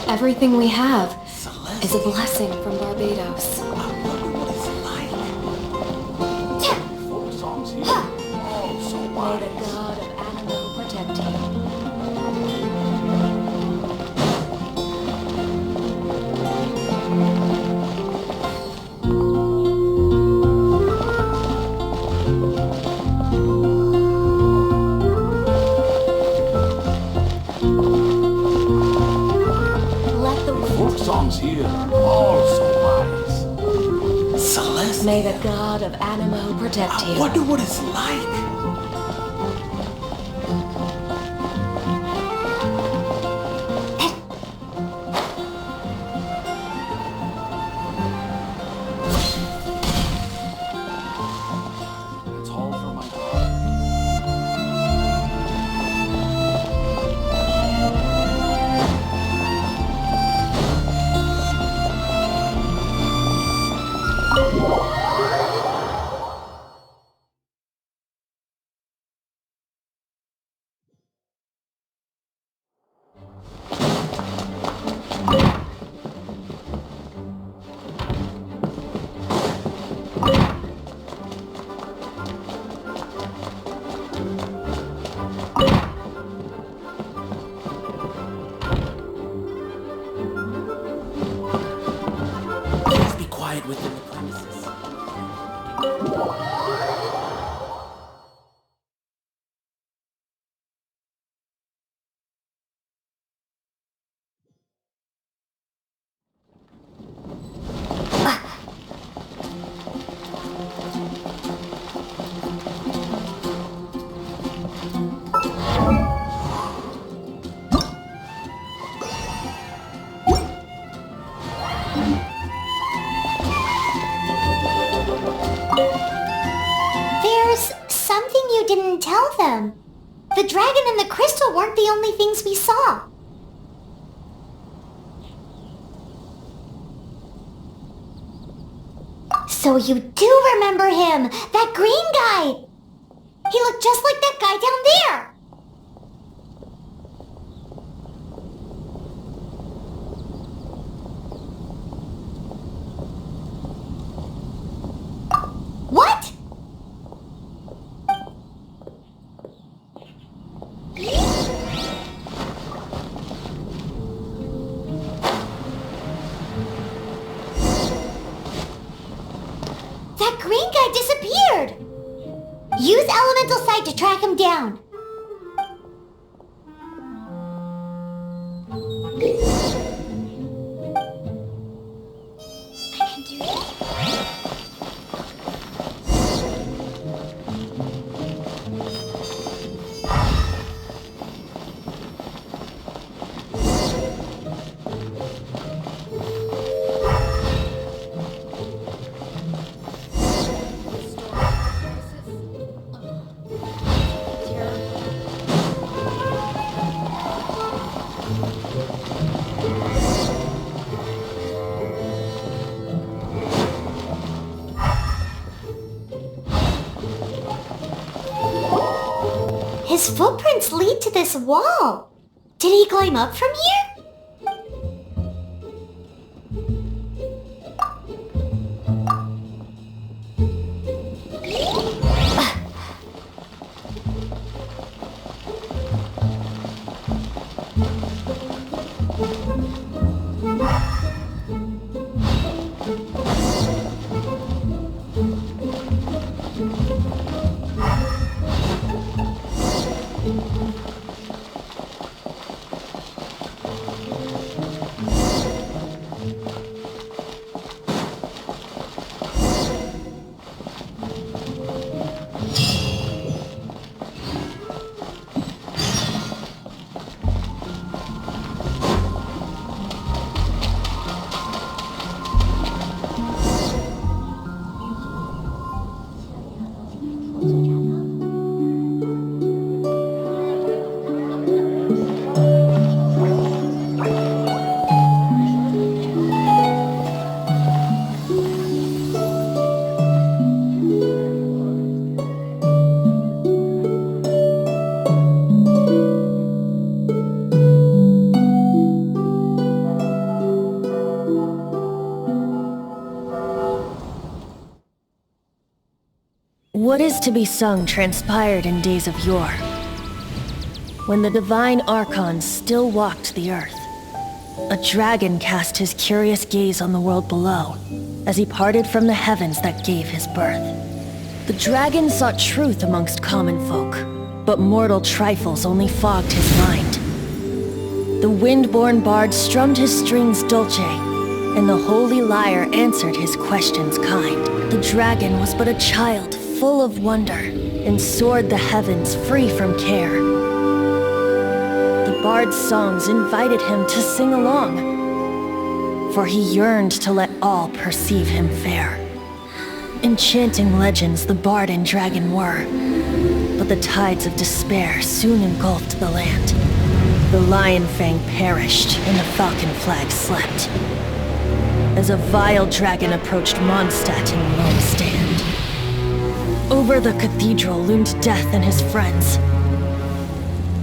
Everything we have is a blessing from Barbados. I wonder what it's like. Folk songs here. Oh, so May the wise. god of Animo protect you. Folk songs here. All so wise. Celeste. May the god of Animo protect I you. wonder what it's like. It's all for my daughter. Please be quiet within the premises. There's something you didn't tell them. The dragon and the crystal weren't the only things we saw. So you do remember him, that green guy. He looked just like that guy down there. What? That green guy disappeared! Use elemental sight to track him down. I can do this. His footprints lead to this wall. Did he climb up from here? What is to be sung transpired in days of yore, when the divine archons still walked the earth. A dragon cast his curious gaze on the world below, as he parted from the heavens that gave his birth. The dragon sought truth amongst common folk, but mortal trifles only fogged his mind. The wind-born bard strummed his strings dulce, and the holy lyre answered his questions kind. The dragon was but a child full of wonder, and soared the heavens free from care. The bard's songs invited him to sing along, for he yearned to let all perceive him fair. Enchanting legends the bard and dragon were, but the tides of despair soon engulfed the land. The lion fang perished, and the falcon flag slept, as a vile dragon approached Mondstadt in lone stand. Over the cathedral loomed death and his friends.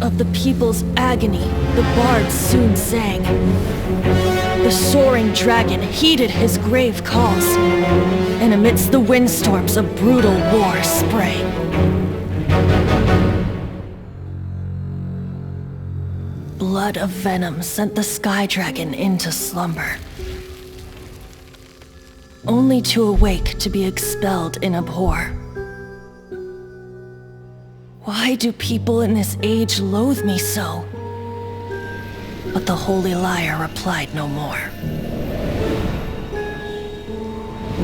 Of the people's agony, the bards soon sang. The soaring dragon heeded his grave calls, and amidst the windstorms a brutal war sprang. Blood of venom sent the sky dragon into slumber, only to awake to be expelled in abhor. Why do people in this age loathe me so? But the holy lyre replied no more.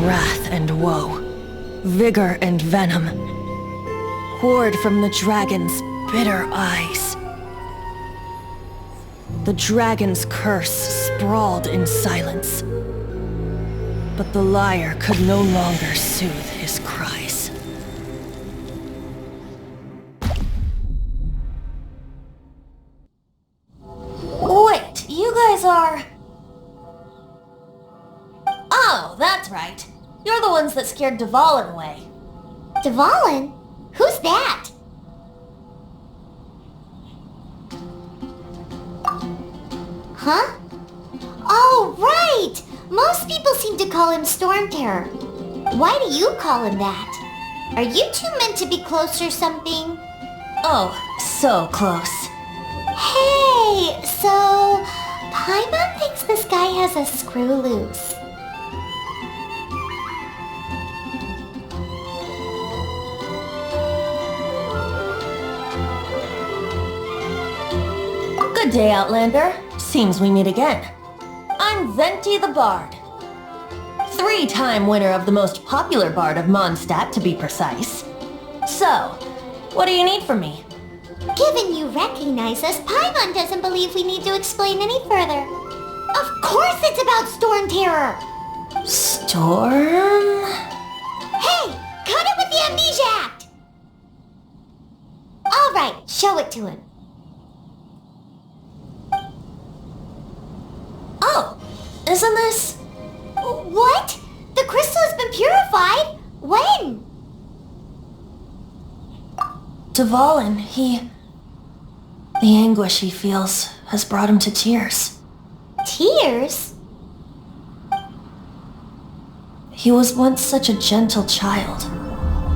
Wrath and woe, vigor and venom, poured from the dragon's bitter eyes. The dragon's curse sprawled in silence, but the lyre could no longer soothe his cries. Wait, you guys are... Oh, that's right. You're the ones that scared Dvalin away. Dvalin? Who's that? Huh? Oh, right! Most people seem to call him Storm Terror. Why do you call him that? Are you two meant to be close or something? Oh, so close. Hey, so... Paimon thinks this guy has a screw loose. Good day, Outlander. Seems we meet again. I'm Venti the Bard. 3-time winner of the most popular bard of Mondstadt, to be precise. So, what do you need from me? Given you recognize us, Paimon doesn't believe we need to explain any further. Of course it's about Storm Terror! Storm? Hey! Cut it with the Amnesia Act! Alright, show it to him. Oh, isn't this... What? The crystal has been purified? When? Dvalin, the anguish he feels has brought him to tears. Tears? He was once such a gentle child,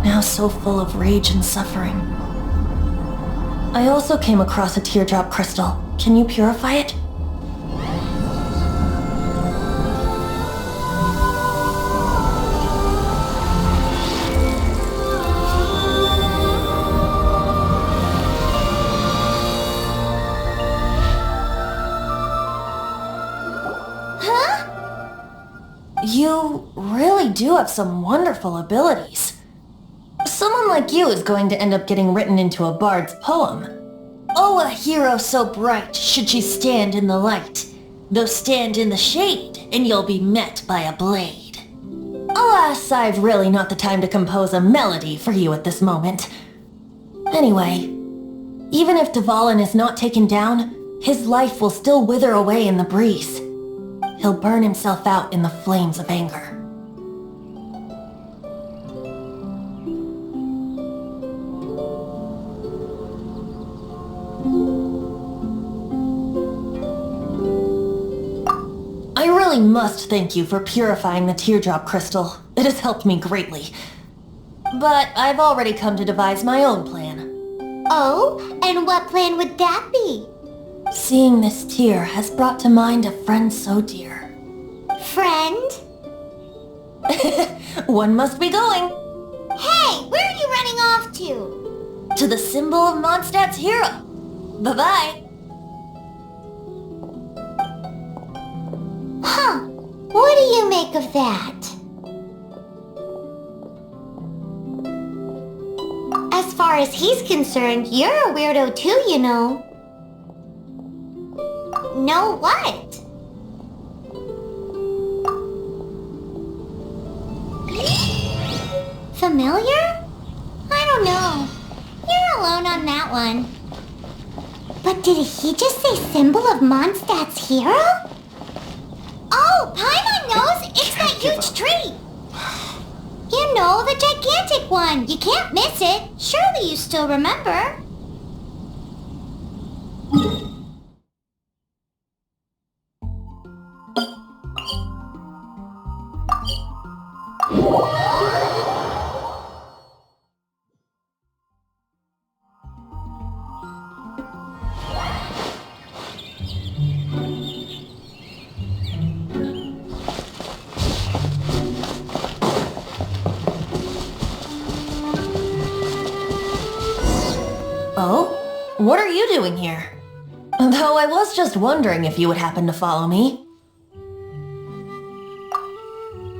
now so full of rage and suffering. I also came across a teardrop crystal. Can you purify it? You really do have some wonderful abilities. Someone like you is going to end up getting written into a bard's poem. Oh, a hero so bright should she stand in the light, though stand in the shade, and you'll be met by a blade. Alas, I've really not the time to compose a melody for you at this moment. Anyway, even if Dvalin is not taken down, his life will still wither away in the breeze. He'll burn himself out in the flames of anger. I really must thank you for purifying the teardrop crystal. It has helped me greatly. but I've already come to devise my own plan. Oh, and what plan would that be? Seeing this tear has brought to mind a friend so dear. Friend? One must be going. Hey, where are you running off to? To the symbol of Mondstadt's hero. Bye-bye. Huh. What do you make of that? As far as he's concerned, you're a weirdo too, you know. Know what? Familiar? I don't know. You're alone on that one. But did he just say symbol of Mondstadt's hero? Oh, Paimon knows! It's that huge tree! You know, the gigantic one! You can't miss it! Surely you still remember! Oh? What are you doing here? Though I was just wondering if you would happen to follow me.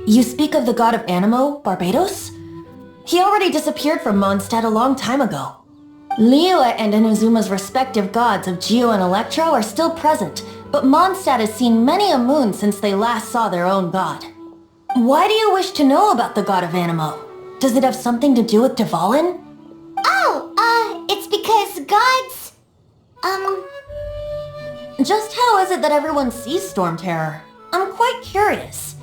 You speak of the god of Animo, Barbados? He already disappeared from Mondstadt a long time ago. Liyue and Inazuma's respective gods of Geo and Electro are still present, but Mondstadt has seen many a moon since they last saw their own god. Why do you wish to know about the god of Animo? Does it have something to do with Dvalin? It's because gods... Just how is it that everyone sees Storm Terror? I'm quite curious.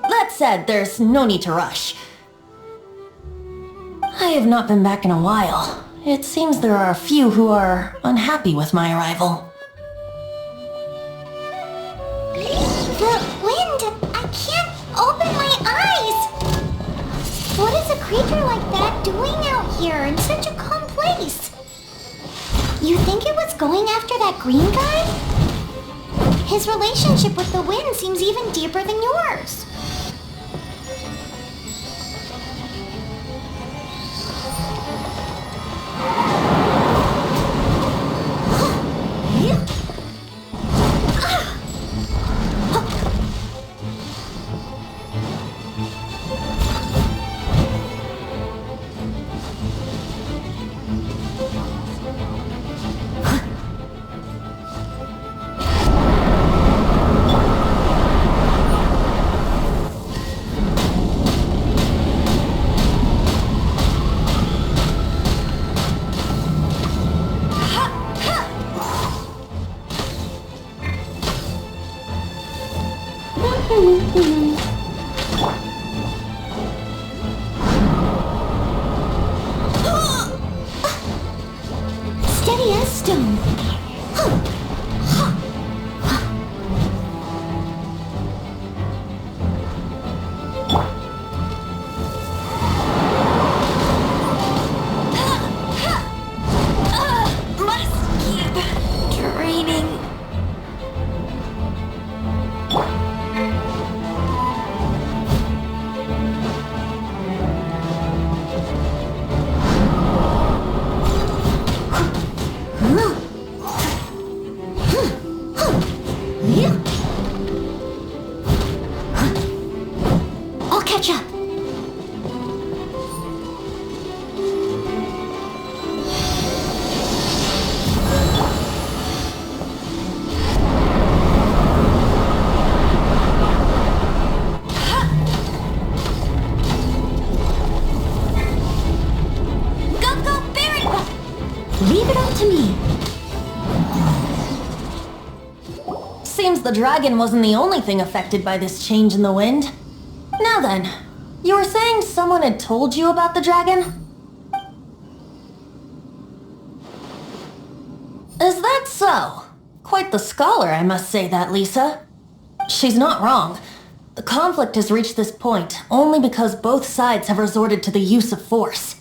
That said, there's no need to rush. I have not been back in a while. It seems there are a few who are unhappy with my arrival. The wind! I can't open my eyes! What is a creature like that doing out here in such a calm place? You think it was going after that green guy? His relationship with the wind seems even deeper than yours. Steady as stone. Must keep training. I'll catch up. Leave it up to me. Seems the dragon wasn't the only thing affected by this change in the wind. Now then, you were saying someone had told you about the dragon? Is that so? Quite the scholar, I must say that, Lisa. She's not wrong. The conflict has reached this point only because both sides have resorted to the use of force.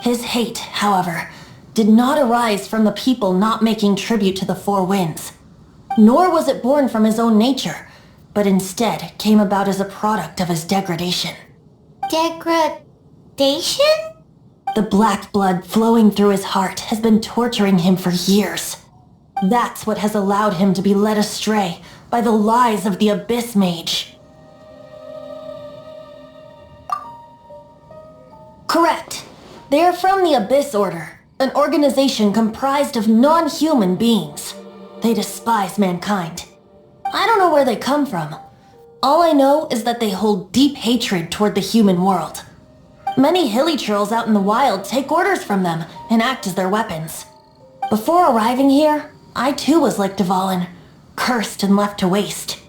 His hate, however, did not arise from the people not making tribute to the Four Winds. Nor was it born from his own nature, but instead came about as a product of his degradation. Degradation? The black blood flowing through his heart has been torturing him for years. That's what has allowed him to be led astray by the lies of the Abyss Mage. Correct. They are from the Abyss Order, an organization comprised of non-human beings. They despise mankind. I don't know where they come from. All I know is that they hold deep hatred toward the human world. Many hilly trolls out in the wild take orders from them and act as their weapons. Before arriving here, I too was like Dvalin, cursed and left to waste.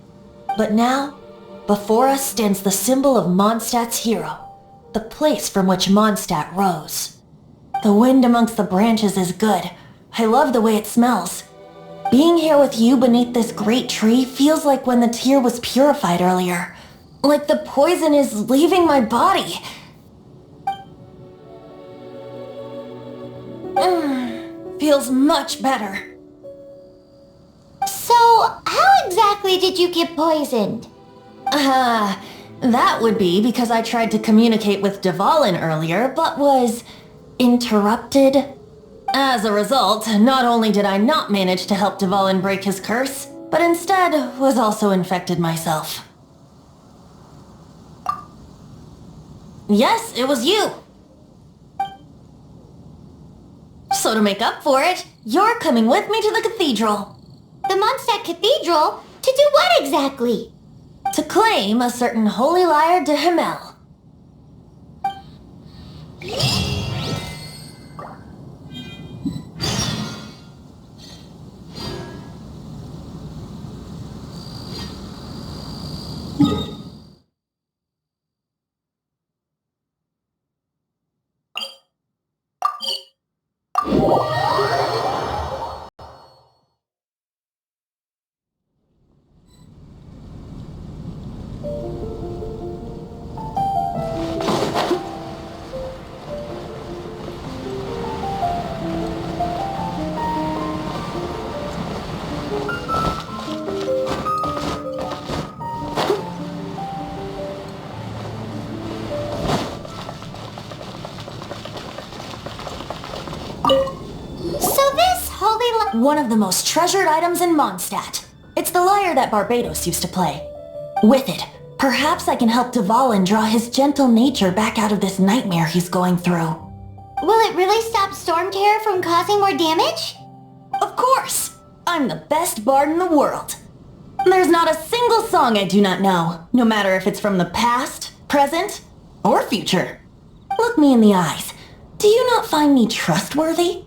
But now, before us stands the symbol of Mondstadt's hero, the place from which Mondstadt rose. The wind amongst the branches is good. I love the way it smells. Being here with you beneath this great tree feels like when the tear was purified earlier. Like the poison is leaving my body. Feels much better. So, how exactly did you get poisoned? That would be because I tried to communicate with Dvalin earlier, but was interrupted. As a result, not only did I not manage to help Dvalin break his curse, but instead was also infected myself. Yes, it was you. So to make up for it, you're coming with me to the cathedral. The Mondstadt Cathedral? To do what exactly? To claim a certain holy Lyre Der Himmel. One of the most treasured items in Mondstadt. It's the lyre that Barbados used to play. With it, perhaps I can help Dvalin draw his gentle nature back out of this nightmare he's going through. Will it really stop Storm Terror from causing more damage? Of course! I'm the best bard in the world. There's not a single song I do not know, no matter if it's from the past, present, or future. Look me in the eyes. Do you not find me trustworthy?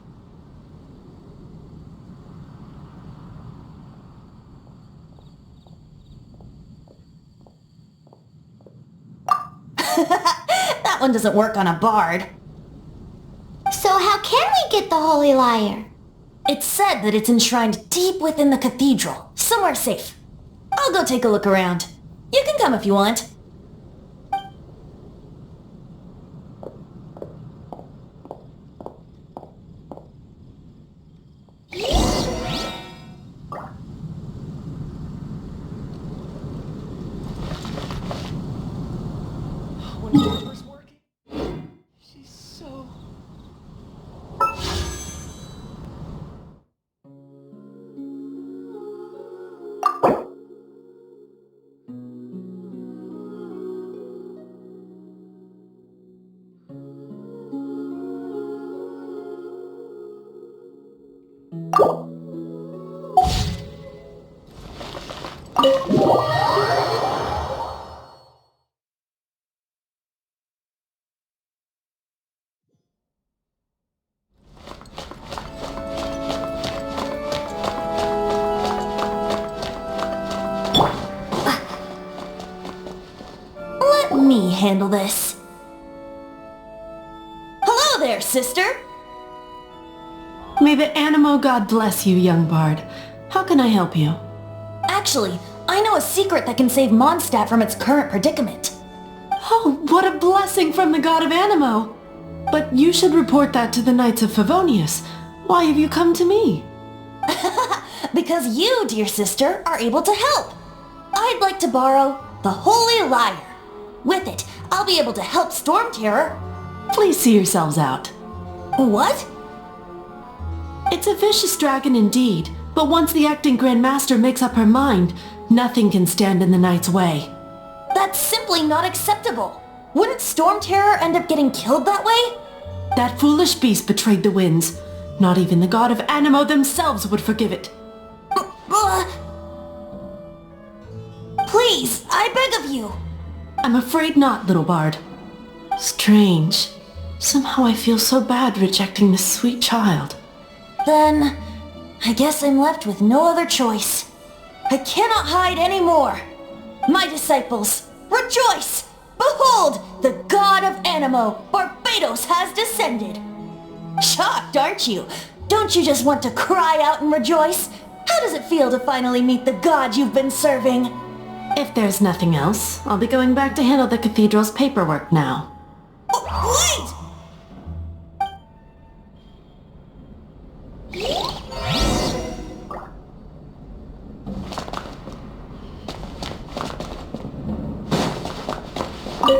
That one doesn't work on a bard. So how can we get the Holy Lyre? It's said that it's enshrined deep within the cathedral, somewhere safe. I'll go take a look around. You can come if you want. Let me handle this. Hello there, sister! May the Animo God bless you, young bard. How can I help you? Actually, I know a secret that can save Mondstadt from its current predicament. Oh, what a blessing from the god of Animo! But you should report that to the Knights of Favonius. Why have you come to me? Because you, dear sister, are able to help. I'd like to borrow the Holy Lyre. With it, I'll be able to help Storm Terror. Please see yourselves out. What? It's a vicious dragon indeed, but once the acting Grand Master makes up her mind, nothing can stand in the Knight's way. That's simply not acceptable. Wouldn't Storm Terror end up getting killed that way? That foolish beast betrayed the winds. Not even the god of Animo themselves would forgive it. Please, I beg of you. I'm afraid not, little bard. Strange. Somehow I feel so bad rejecting this sweet child. Then, I guess I'm left with no other choice. I cannot hide anymore. My disciples, rejoice! Behold, the god of Animo, Barbados, has descended. Shocked, aren't you? Don't you just want to cry out and rejoice? How does it feel to finally meet the god you've been serving? If there's nothing else, I'll be going back to handle the cathedral's paperwork now. Wait!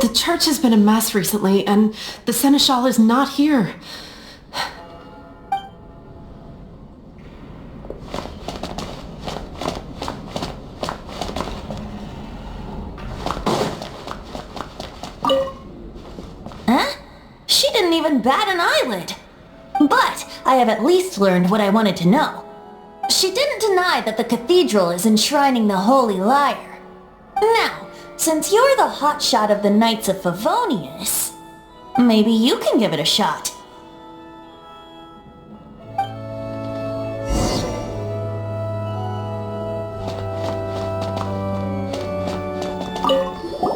The church has been a mess recently, and the Seneschal is not here. Huh? She didn't even bat an eyelid. But I have at least learned what I wanted to know. She didn't deny that the cathedral is enshrining the Holy Lyre. Now, since you're the hotshot of the Knights of Favonius, maybe you can give it a shot.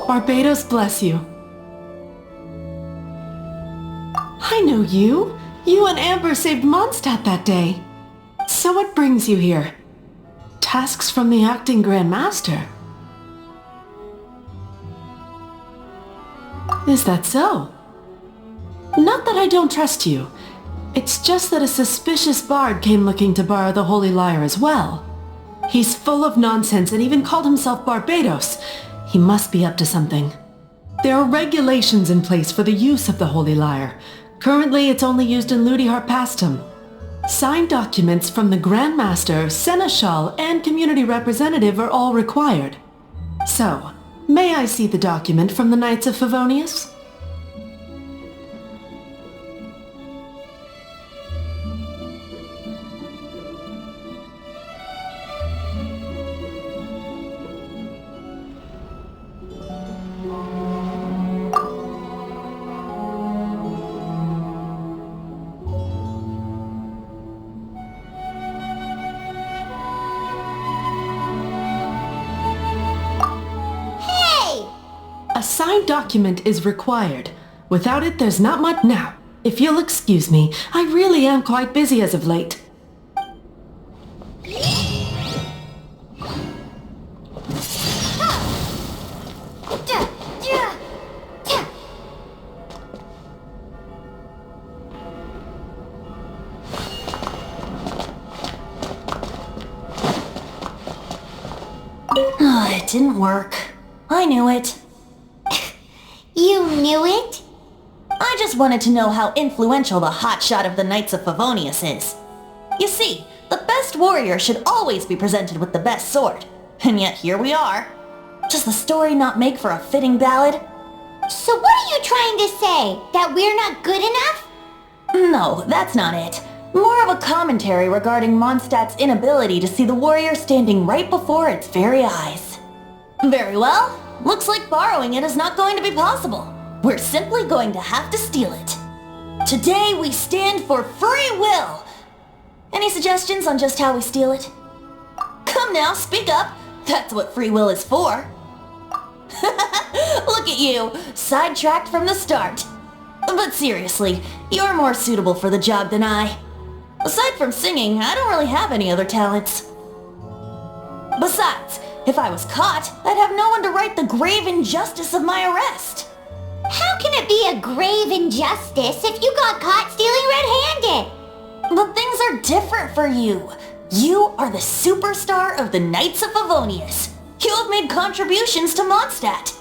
Barbados bless you. I know you. You and Amber saved Mondstadt that day. So what brings you here? Tasks from the acting Grand Master. Is that so? Not that I don't trust you. It's just that a suspicious bard came looking to borrow the Holy Lyre as well. He's full of nonsense and even called himself Barbados. He must be up to something. There are regulations in place for the use of the Holy Lyre. Currently, it's only used in Ludi Harpastum. Signed documents from the Grand Master, Seneschal, and Community Representative are all required. So, may I see the document from the Knights of Favonius? A signed document is required. Without it, there's not much. Now, if you'll excuse me, I really am quite busy as of late. It didn't work. I knew it. You knew it? I just wanted to know how influential the hotshot of the Knights of Favonius is. You see, the best warrior should always be presented with the best sword. And yet here we are. Does the story not make for a fitting ballad? So what are you trying to say? That we're not good enough? No, that's not it. More of a commentary regarding Mondstadt's inability to see the warrior standing right before its very eyes. Very well. Looks like borrowing it is not going to be possible. We're simply going to have to steal it. Today we stand for free will. Any suggestions on just how we steal it? Come now, speak up. That's what free will is for. Look at you, sidetracked from the start. But seriously, you're more suitable for the job than I. Aside from singing, I don't really have any other talents. Besides, If I was caught, I'd have no one to right the grave injustice of my arrest. How can it be a grave injustice if you got caught stealing red-handed? But things are different for you. You are the superstar of the Knights of Favonius. You have made contributions to Mondstadt.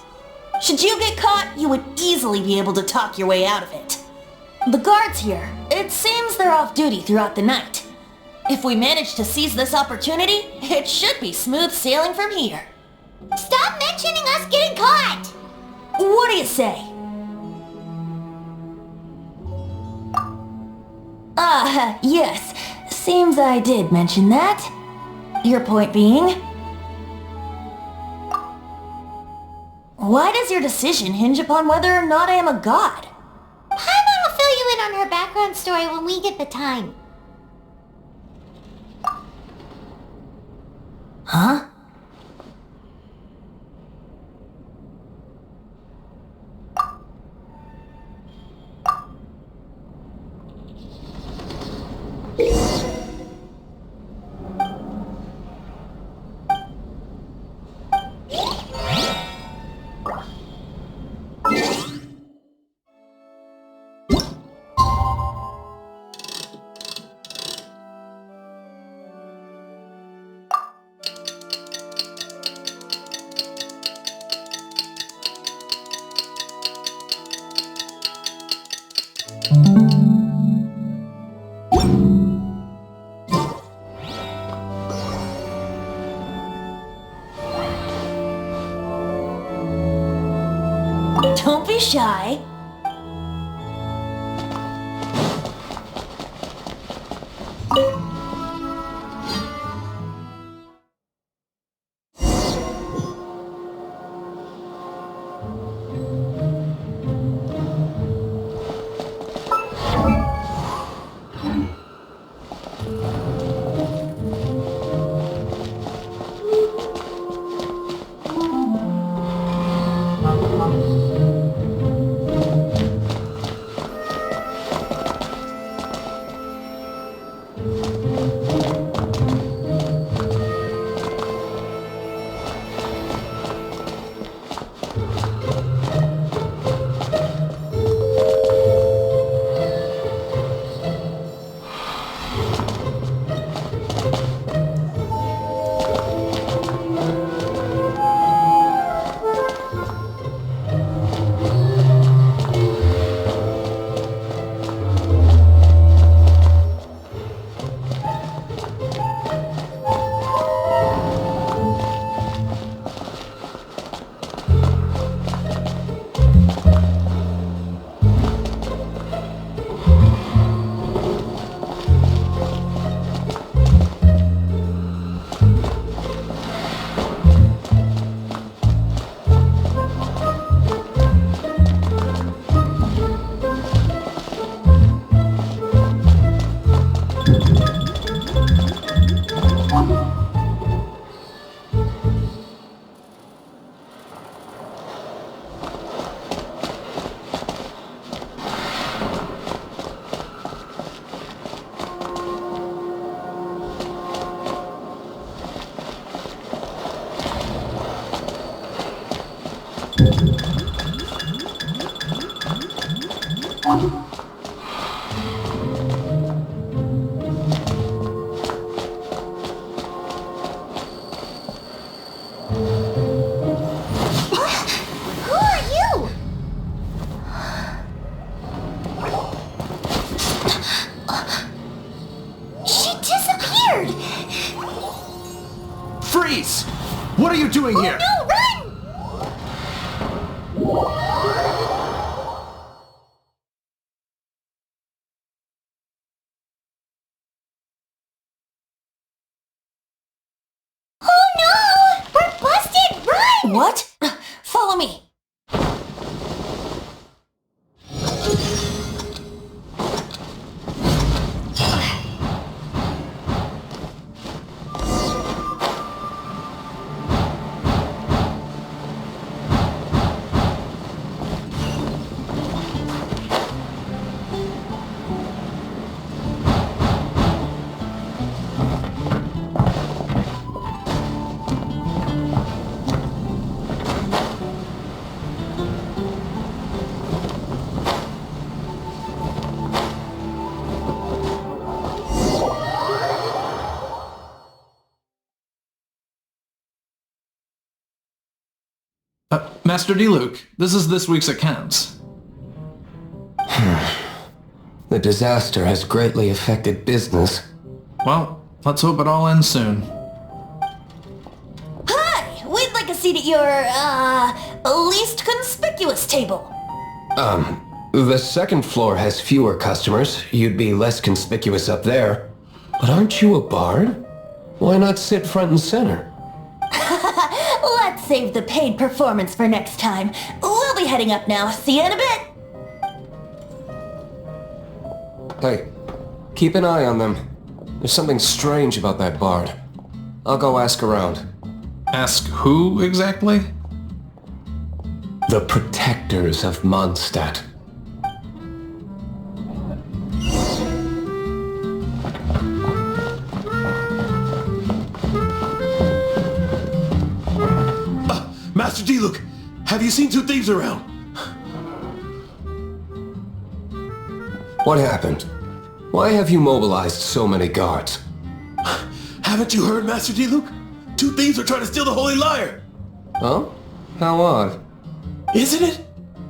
Should you get caught, you would easily be able to talk your way out of it. The guards here, it seems they're off duty throughout the night. If we manage to seize this opportunity, it should be smooth sailing from here. Stop mentioning us getting caught! What do you say? Yes. Seems I did mention that. Your point being? Why does your decision hinge upon whether or not I am a god? Paimon will fill you in on her background story when we get the time. Huh? Don't be shy. Freeze! What are you doing here? No, run! Oh no! We're busted! Run! What? Follow me. Master Diluc, this is this week's accounts. The disaster has greatly affected business. Well, let's hope it all ends soon. Hi! We'd like a seat at your, least conspicuous table. The second floor has fewer customers. You'd be less conspicuous up there. But aren't you a bard? Why not sit front and center? Let's save the paid performance for next time. We'll be heading up now. See you in a bit. Hey, keep an eye on them. There's something strange about that bard. I'll go ask around. Ask who, exactly? The protectors of Mondstadt. Master Diluc, have you seen two thieves around? What happened? Why have you mobilized so many guards? Haven't you heard, Master Diluc? Two thieves are trying to steal the Holy Lyre! Huh? How odd. Isn't it?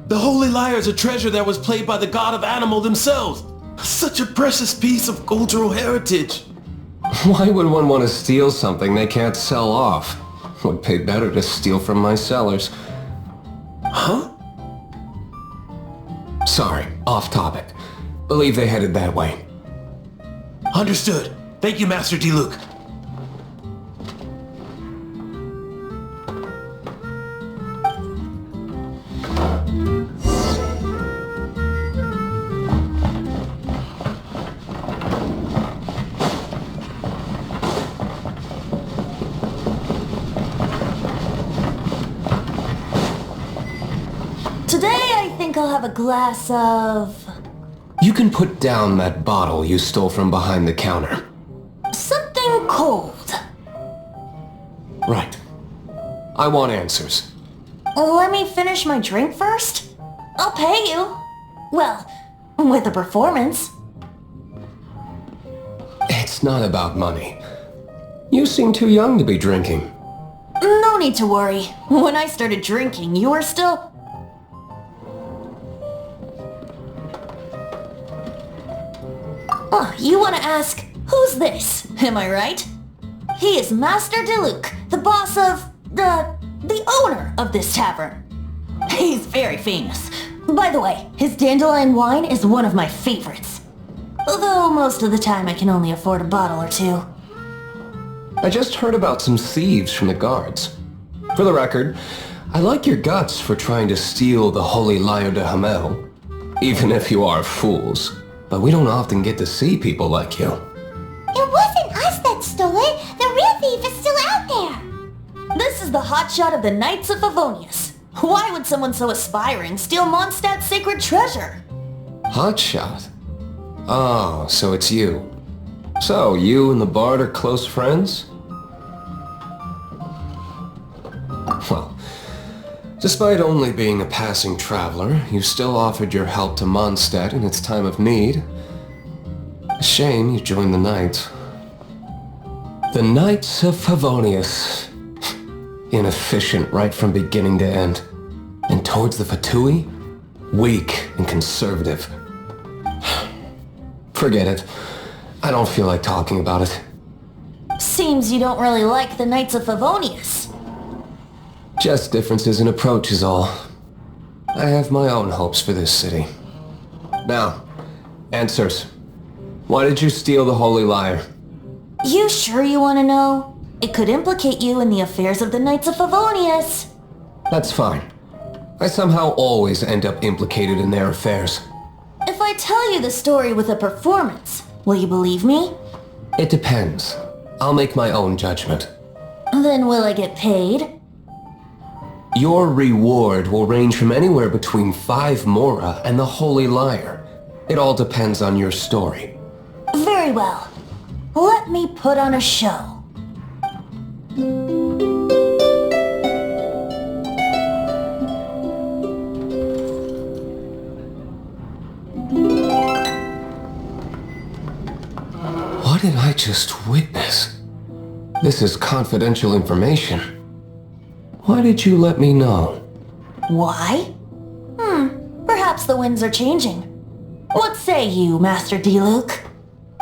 The Holy Lyre is a treasure that was played by the god of animal themselves. Such a precious piece of cultural heritage. Why would one want to steal something they can't sell off? Would pay better to steal from my sellers. Huh? Sorry, off topic. Believe they headed that way. Understood. Thank you, Master Diluc. Today I think I'll have a glass of... You can put down that bottle you stole from behind the counter. something cold. Right. I want answers. Let me finish my drink first. I'll pay you. Well, with a performance. It's not about money. You seem too young to be drinking. No need to worry. When I started drinking, you were still... Oh, you want to ask, who's this? Am I right? He is Master Diluc, the boss of... the owner of this tavern. He's very famous. By the way, his dandelion wine is one of my favorites. Although most of the time I can only afford a bottle or two. I just heard about some thieves from the guards. For the record, I like your guts for trying to steal the Holy Lyre Der Himmel. Even if you are fools. But we don't often get to see people like you. It wasn't us that stole it. The real thief is still out there. This is the hotshot of the Knights of Favonius. Why would someone so aspiring steal Mondstadt's sacred treasure? Hotshot? Oh, so it's you. So, you and the bard are close friends? Well, despite only being a passing traveler, you still offered your help to Mondstadt in its time of need. A shame you joined the Knights. The Knights of Favonius. Inefficient right from beginning to end. And towards the Fatui, weak and conservative. Forget it. I don't feel like talking about it. Seems you don't really like the Knights of Favonius. Just differences in approach is all. I have my own hopes for this city. Now, answers. Why did you steal the Holy Lyre? You sure you want to know? It could implicate you in the affairs of the Knights of Favonius. That's fine. I somehow always end up implicated in their affairs. If I tell you the story with a performance, will you believe me? It depends. I'll make my own judgment. Then will I get paid? Your reward will range from anywhere between 5 mora and the Holy Lyre. It all depends on your story. Very well. Let me put on a show. What did I just witness? This is confidential information. Why did you let me know? Why? Perhaps the winds are changing. What say you, Master D-Luke?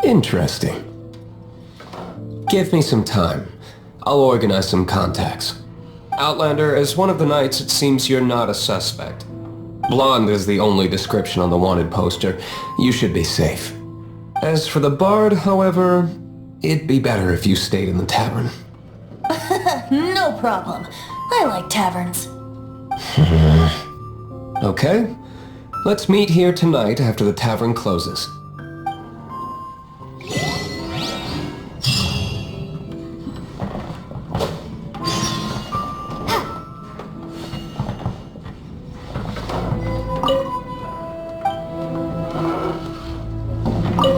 Interesting. Give me some time. I'll organize some contacts. Outlander, as one of the knights, it seems you're not a suspect. Blonde is the only description on the wanted poster. You should be safe. As for the bard, however, it'd be better if you stayed in the tavern. No problem. I like taverns. Okay. Let's meet here tonight after the tavern closes.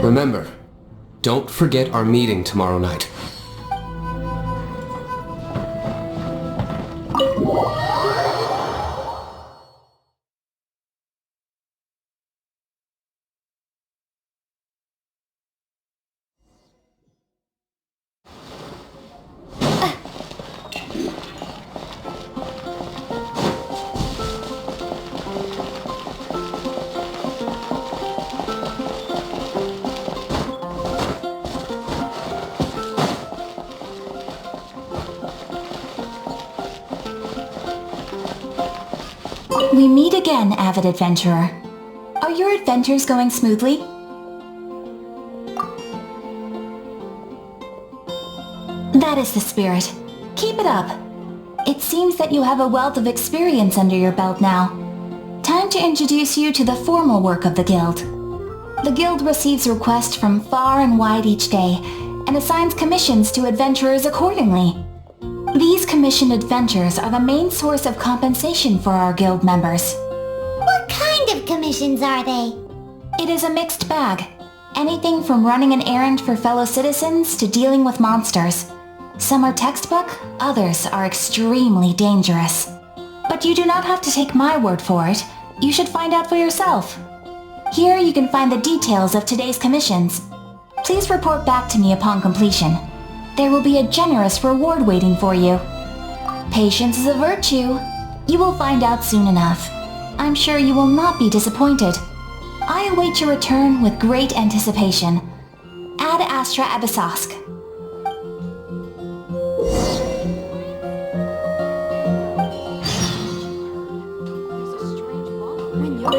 Remember, don't forget our meeting tomorrow night. We meet again, avid adventurer. Are your adventures going smoothly? That is the spirit. Keep it up. It seems that you have a wealth of experience under your belt now. Time to introduce you to the formal work of the guild. The guild receives requests from far and wide each day, and assigns commissions to adventurers accordingly. These commissioned adventures are the main source of compensation for our guild members. What kind of commissions are they? It is a mixed bag. Anything from running an errand for fellow citizens to dealing with monsters. Some are textbook, others are extremely dangerous. But you do not have to take my word for it. You should find out for yourself. Here you can find the details of today's commissions. Please report back to me upon completion. There will be a generous reward waiting for you. Patience is a virtue. You will find out soon enough. I'm sure you will not be disappointed. I await your return with great anticipation. Ad Astra Abyssosk.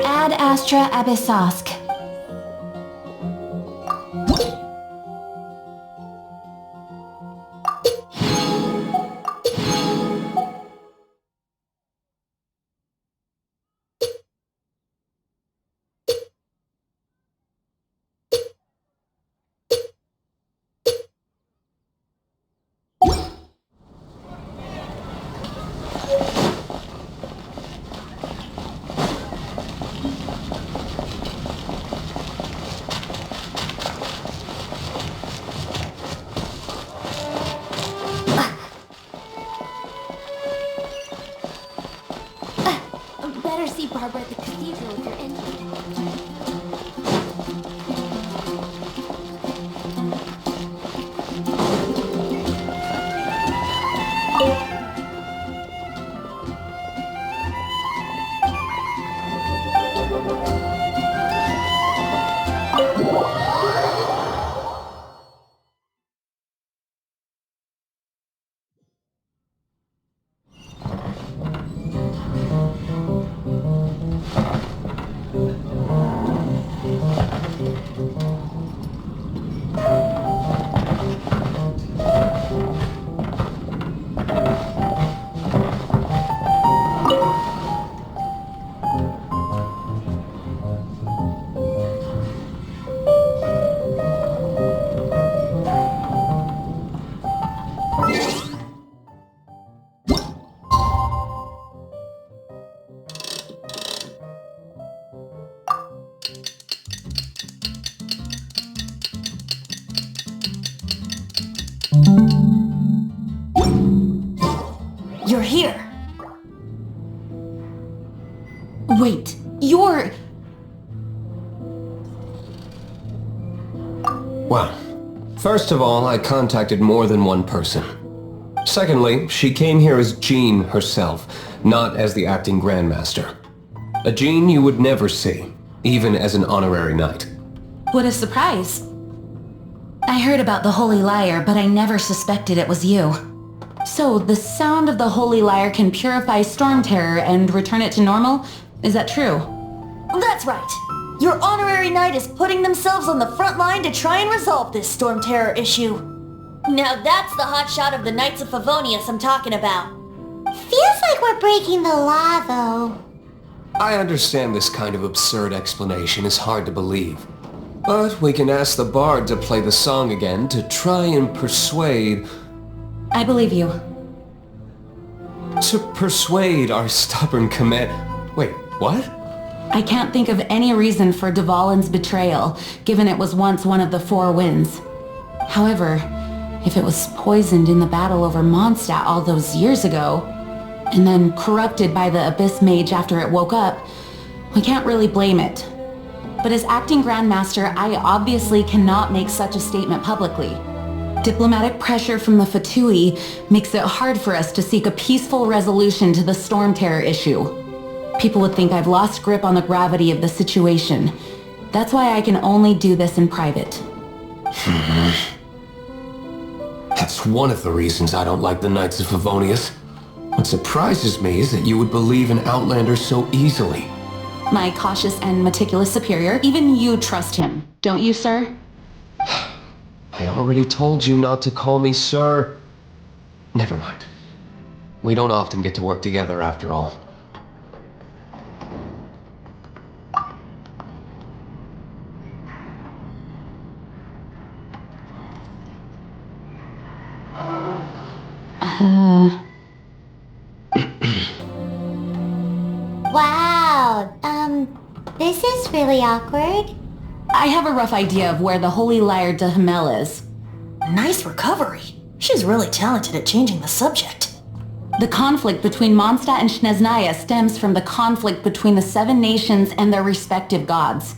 Ad Astra Abyssosk. Better see Barbara at the cathedral if you're interested. You're here. Wait, you're... Well, first of all, I contacted more than one person. Secondly, she came here as Jean herself, not as the acting Grandmaster. A Jean you would never see, even as an honorary knight. What a surprise. I heard about the Holy Lyre, but I never suspected it was you. So, the sound of the Holy Lyre can purify Storm Terror and return it to normal? Is that true? That's right. Your honorary knight is putting themselves on the front line to try and resolve this Storm Terror issue. Now that's the hotshot of the Knights of Favonius I'm talking about. Feels like we're breaking the law, though. I understand this kind of absurd explanation is hard to believe. But we can ask the bard to play the song again to try and persuade... I believe you. To persuade our stubborn command... Wait, what? I can't think of any reason for Dvalin's betrayal, given it was once one of the Four Winds. However, if it was poisoned in the battle over Mondstadt all those years ago, and then corrupted by the Abyss Mage after it woke up, we can't really blame it. But as acting Grandmaster, I obviously cannot make such a statement publicly. Diplomatic pressure from the Fatui makes it hard for us to seek a peaceful resolution to the Storm Terror issue. People would think I've lost grip on the gravity of the situation. That's why I can only do this in private. That's one of the reasons I don't like the Knights of Favonius. What surprises me is that you would believe an Outlander so easily. My cautious and meticulous superior, even you trust him, don't you, sir? I already told you not to call me sir. Never mind. We don't often get to work together after all. Wow, this is really awkward. I have a rough idea of where the Holy Lyre Der Himmel is. Nice recovery. She's really talented at changing the subject. The conflict between Mondstadt and Snezhnaya stems from the conflict between the Seven Nations and their respective gods.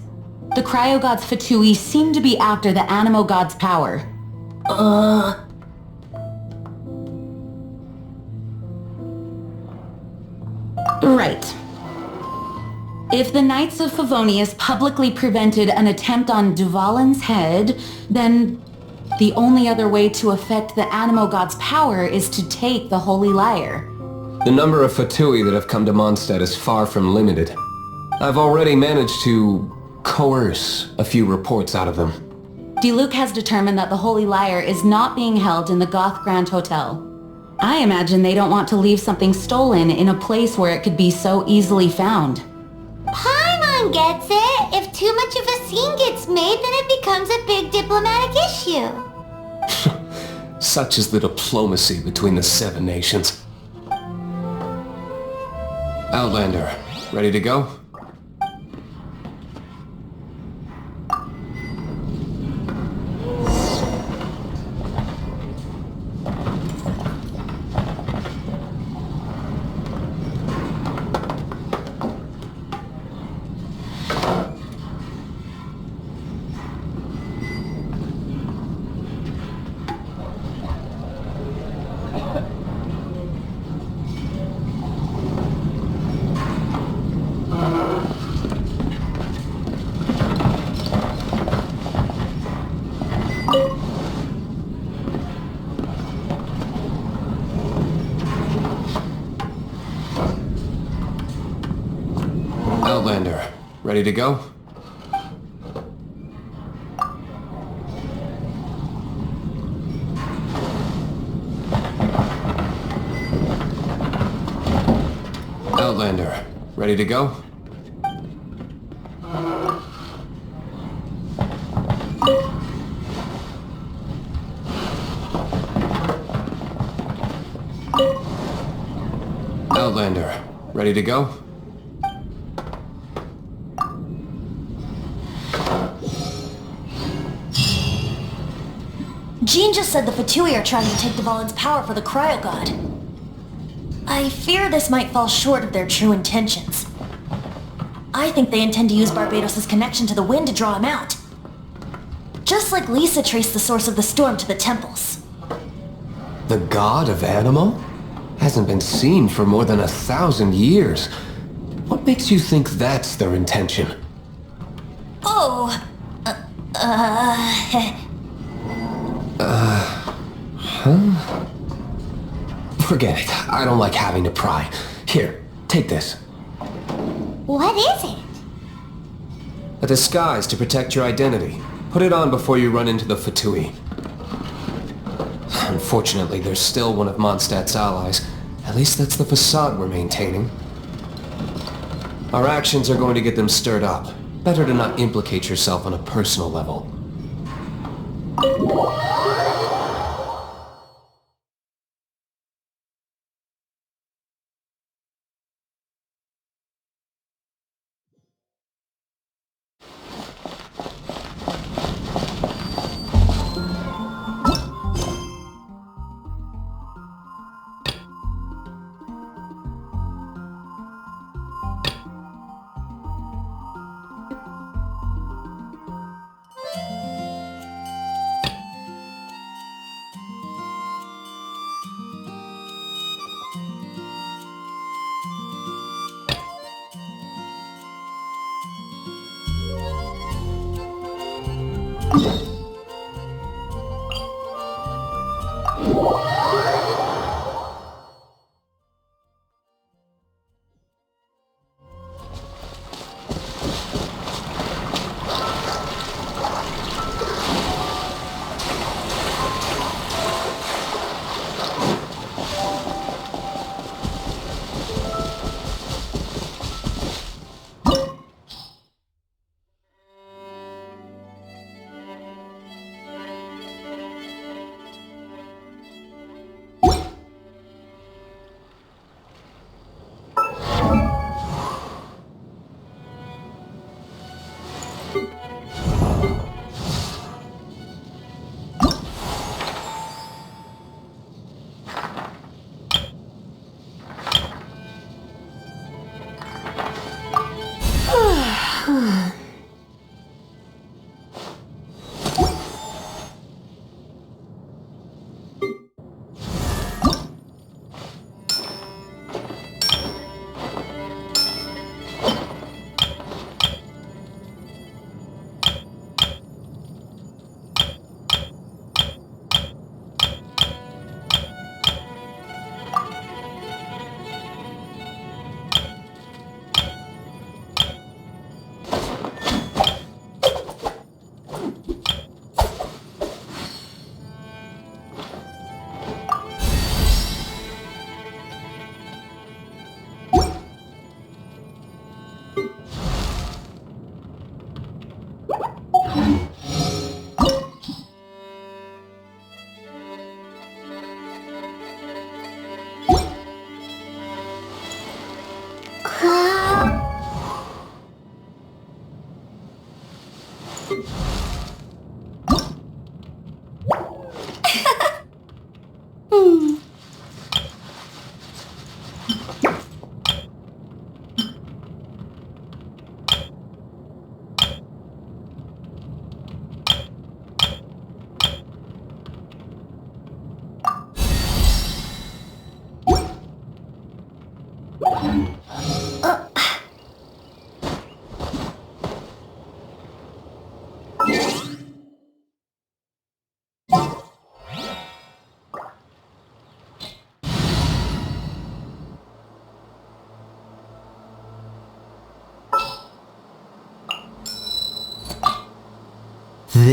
The cryo-gods Fatui seem to be after the Animo god's power. Right. If the Knights of Favonius publicly prevented an attempt on Dvalin's head, then the only other way to affect the Animo god's power is to take the Holy Lyre. The number of Fatui that have come to Mondstadt is far from limited. I've already managed to coerce a few reports out of them. Diluc has determined that the Holy Lyre is not being held in the Goth Grand Hotel. I imagine they don't want to leave something stolen in a place where it could be so easily found. Paimon gets it. If too much of a scene gets made, then it becomes a big diplomatic issue. Such is the diplomacy between the Seven Nations. Outlander, ready to go? Outlander, ready to go? Outlander, ready to go? Outlander, ready to go? Jean just said the Fatui are trying to take Dvalin's power for the Cryo God. I fear this might fall short of their true intentions. I think they intend to use Barbados' connection to the wind to draw him out. Just like Lisa traced the source of the storm to the temples. The god of animal? Hasn't been seen for more than 1,000 years. What makes you think that's their intention? Oh, Forget it. I don't like having to pry. Here, take this. What is it? A disguise to protect your identity. Put it on before you run into the Fatui. Unfortunately, there's still one of Mondstadt's allies. At least that's the facade we're maintaining. Our actions are going to get them stirred up. Better to not implicate yourself on a personal level.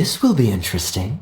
This will be interesting.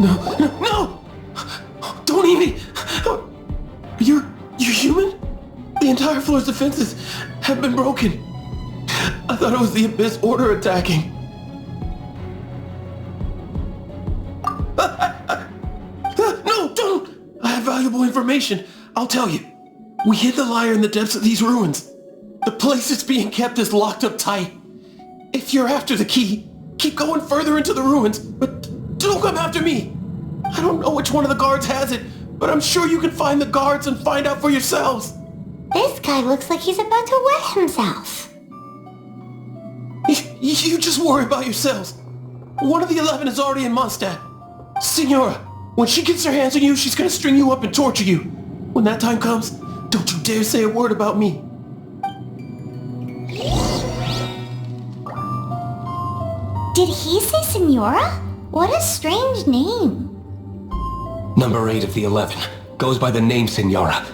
No, no, no! Don't eat me! You're human? The entire floor's defenses have been broken. I thought it was the Abyss Order attacking. No, don't! I have valuable information. I'll tell you. We hid the lyre in the depths of these ruins. The place it's being kept is locked up tight. If you're after the key, keep going further into the ruins, but don't come after me. I don't know which one of the guards has it, but I'm sure you can find the guards and find out for yourselves. This guy looks like he's about to wet himself. You just worry about yourselves. One of the 11 is already in Mondstadt. Signora, when she gets her hands on you, she's gonna string you up and torture you. When that time comes, don't you dare say a word about me. Did he say Signora? What a strange name. Number 8 of the 11 goes by the name Signora.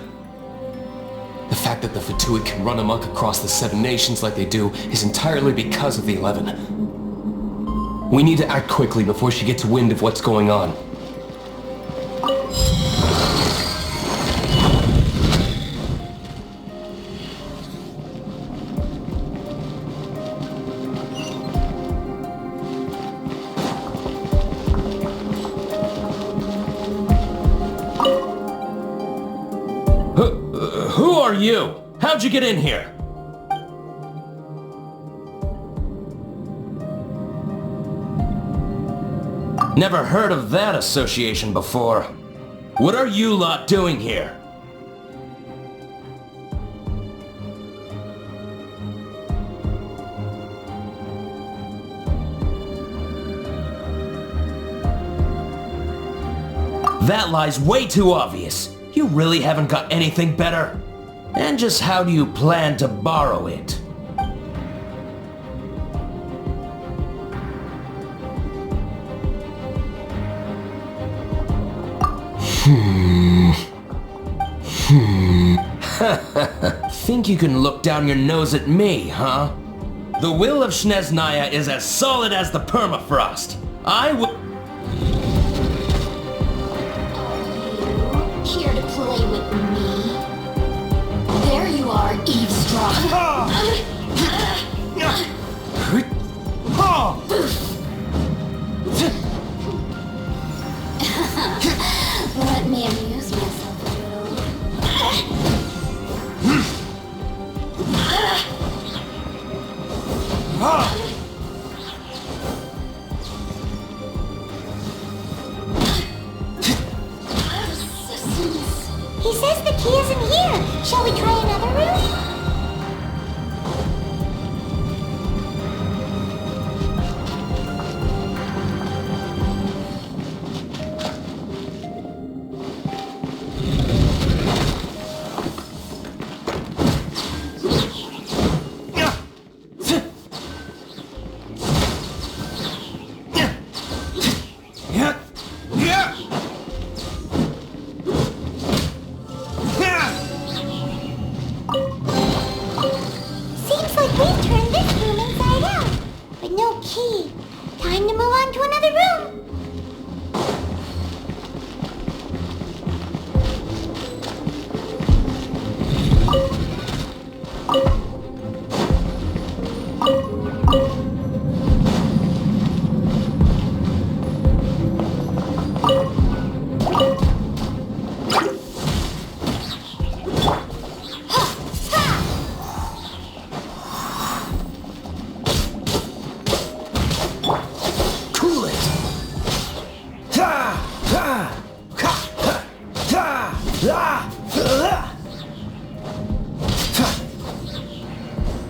The fact that the Fatui can run amok across the 7 nations like they do is entirely because of the 11. We need to act quickly before she gets wind of what's going on. Who are you? How'd you get in here? Never heard of that association before. What are you lot doing here? That lie's way too obvious. You really haven't got anything better? And just how do you plan to borrow it? Think you can look down your nose at me, huh? The will of Snezhnaya is as solid as the permafrost. I will... Here to play with me? There you are, eavesdrop. Let me amuse myself a little. He says the key isn't here. Shall we try another room?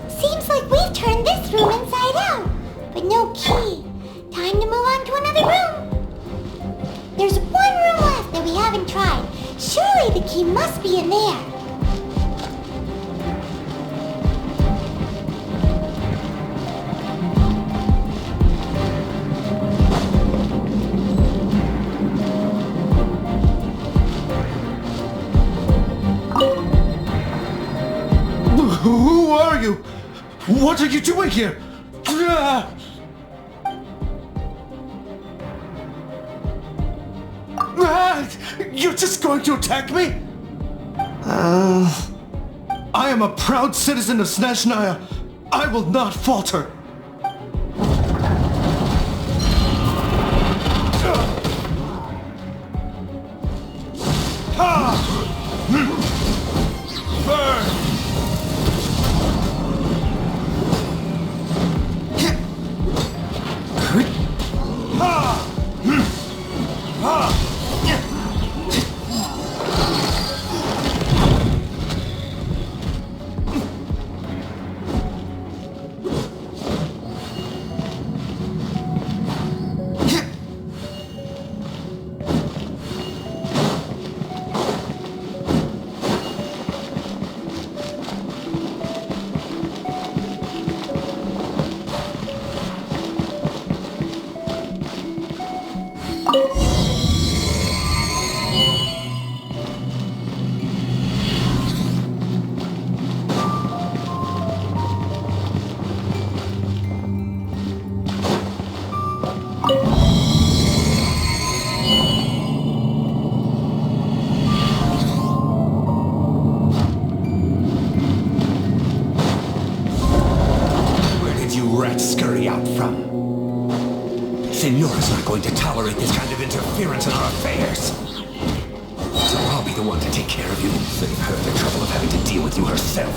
Seems like we've turned this room inside out, but no key. Time to move on to another room. There's one room left that we haven't tried. Surely the key must be in there. Who are you? What are you doing here? You're just going to attack me? I am a proud citizen of Snezhnaya. I will not falter. Burn! Scurry out from. Signora's not going to tolerate this kind of interference in our affairs. So I'll be the one to take care of you. Save her the trouble of having to deal with you herself.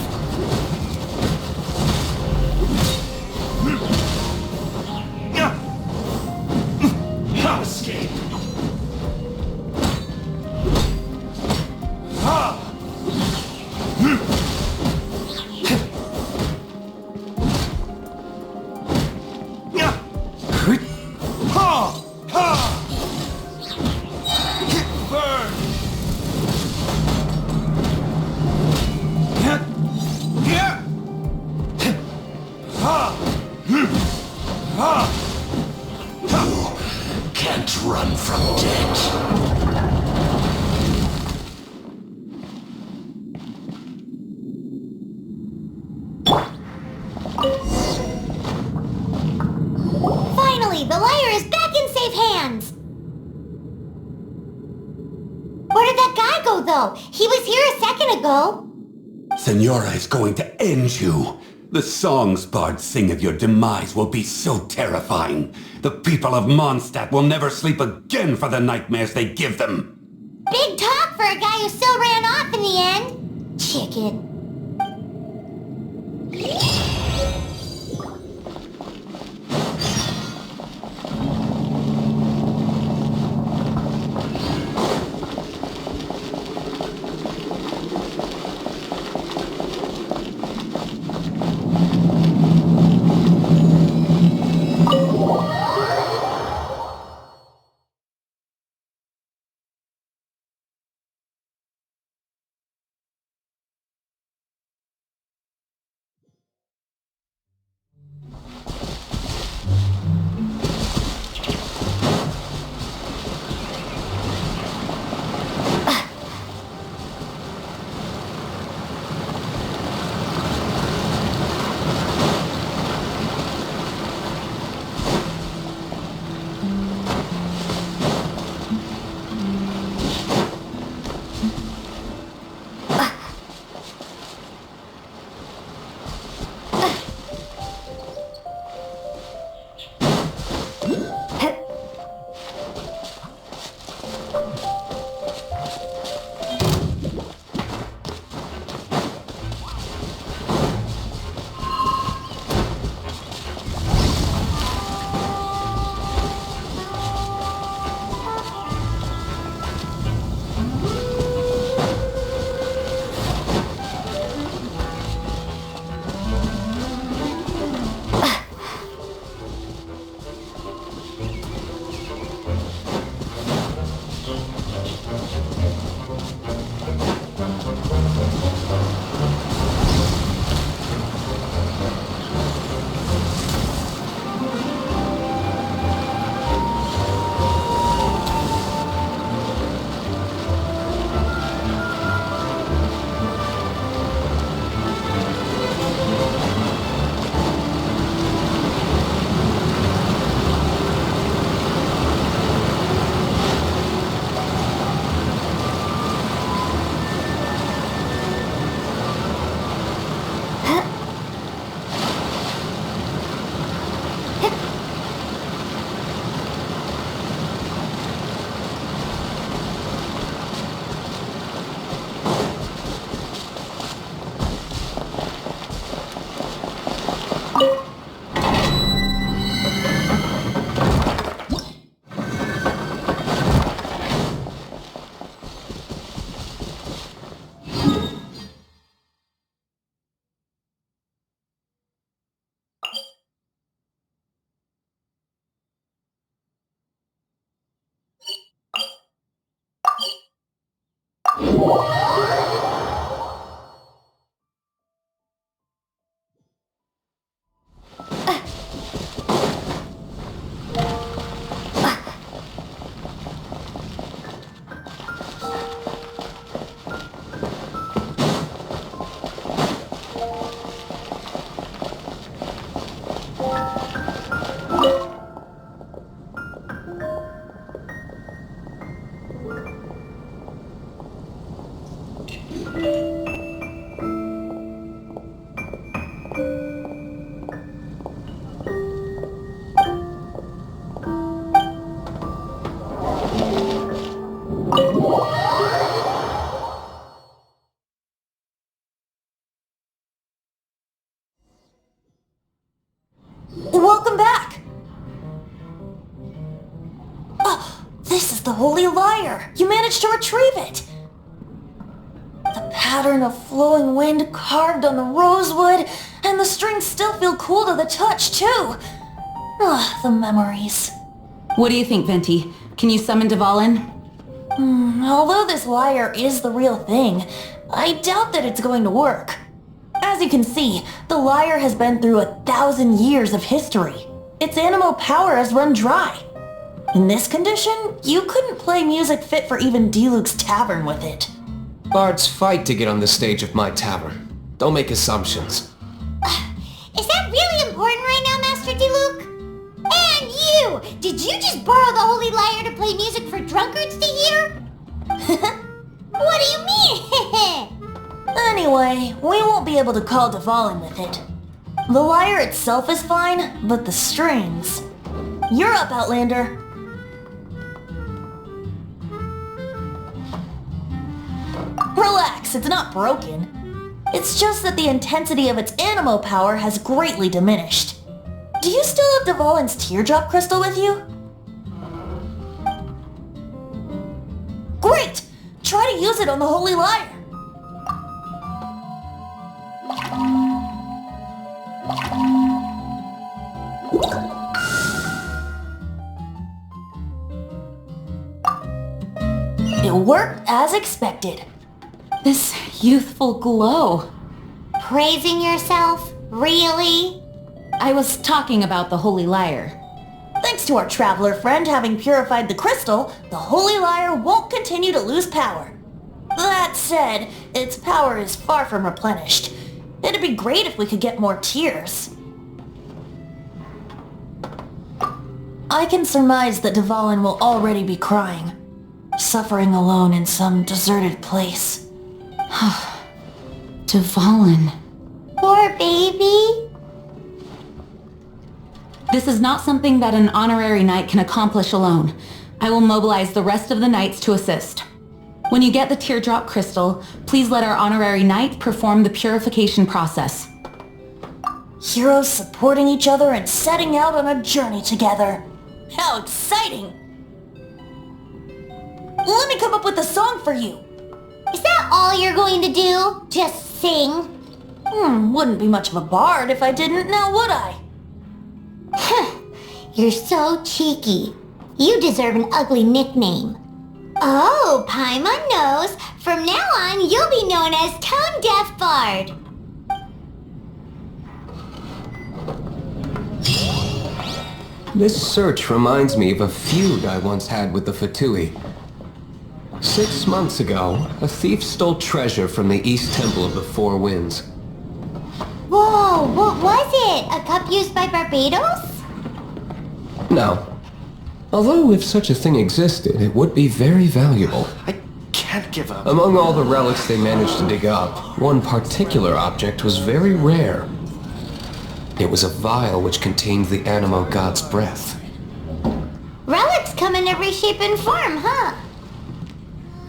How escape? Can't run from death. Finally, the lyre is back in safe hands! Where did that guy go, though? He was here a second ago. Senora is going to end you. The songs bards sing of your demise will be so terrifying. The people of Mondstadt will never sleep again for the nightmares they give them. Big talk for a guy who still ran off in the end. Chicken. Welcome back! Oh, this is the Holy Lyre! You managed to retrieve it! The pattern of flowing wind carved on the rosewood, and the strings still feel cool to the touch, too! Ah, the memories. What do you think, Venti? Can you summon Dvalin? Although this lyre is the real thing, I doubt that it's going to work. As you can see, the lyre has been through 1,000 years of history. Its animal power has run dry. In this condition, you couldn't play music fit for even Diluc's tavern with it. Bards fight to get on the stage of my tavern. Don't make assumptions. Is that really important right now, Master Diluc? And you! Whoa! Did you just borrow the Holy Lyre to play music for drunkards to hear? What do you mean? Anyway, we won't be able to call Dvalin with it. The lyre itself is fine, but the strings... You're up, Outlander. Relax, it's not broken. It's just that the intensity of its animo power has greatly diminished. Do you still have Dvalin's teardrop crystal with you? Great! Try to use it on the Holy Lyre. It worked as expected. This youthful glow. Praising yourself? Really? I was talking about the Holy Lyre. Thanks to our traveler friend having purified the crystal, the Holy Lyre won't continue to lose power. That said, its power is far from replenished. It'd be great if we could get more tears. I can surmise that Dvalin will already be crying, suffering alone in some deserted place. Dvalin. Poor baby. This is not something that an honorary knight can accomplish alone. I will mobilize the rest of the knights to assist. When you get the teardrop crystal, please let our honorary knight perform the purification process. Heroes supporting each other and setting out on a journey together. How exciting! Let me come up with a song for you. Is that all you're going to do? Just sing? Wouldn't be much of a bard if I didn't, now would I? You're so cheeky. You deserve an ugly nickname. Oh, Paimon knows. From now on, you'll be known as Tone Deaf Bard. This search reminds me of a feud I once had with the Fatui. 6 months ago, a thief stole treasure from the East Temple of the Four Winds. Whoa, what was it? A cup used by Barbados? No. Although if such a thing existed, it would be very valuable. I can't give up. Among all the relics they managed to dig up, one particular object was very rare. It was a vial which contained the Animo God's breath. Relics come in every shape and form, huh?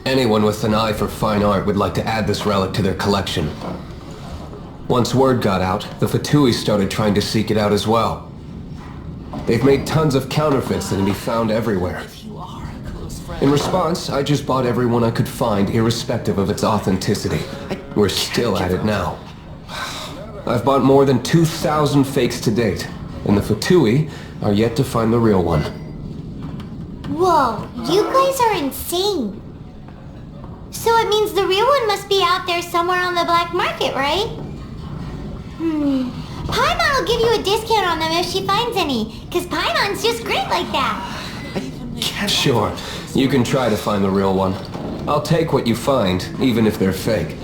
Anyone with an eye for fine art would like to add this relic to their collection. Once word got out, the Fatui started trying to seek it out as well. They've made tons of counterfeits that can be found everywhere. In response, I just bought every one I could find, irrespective of its authenticity. We're still at it now. I've bought more than 2,000 fakes to date, and the Fatui are yet to find the real one. Whoa, you guys are insane. So it means the real one must be out there somewhere on the black market, right? Paimon will give you a discount on them if she finds any, because Paimon's just great like that. Sure, you can try to find the real one. I'll take what you find, even if they're fake.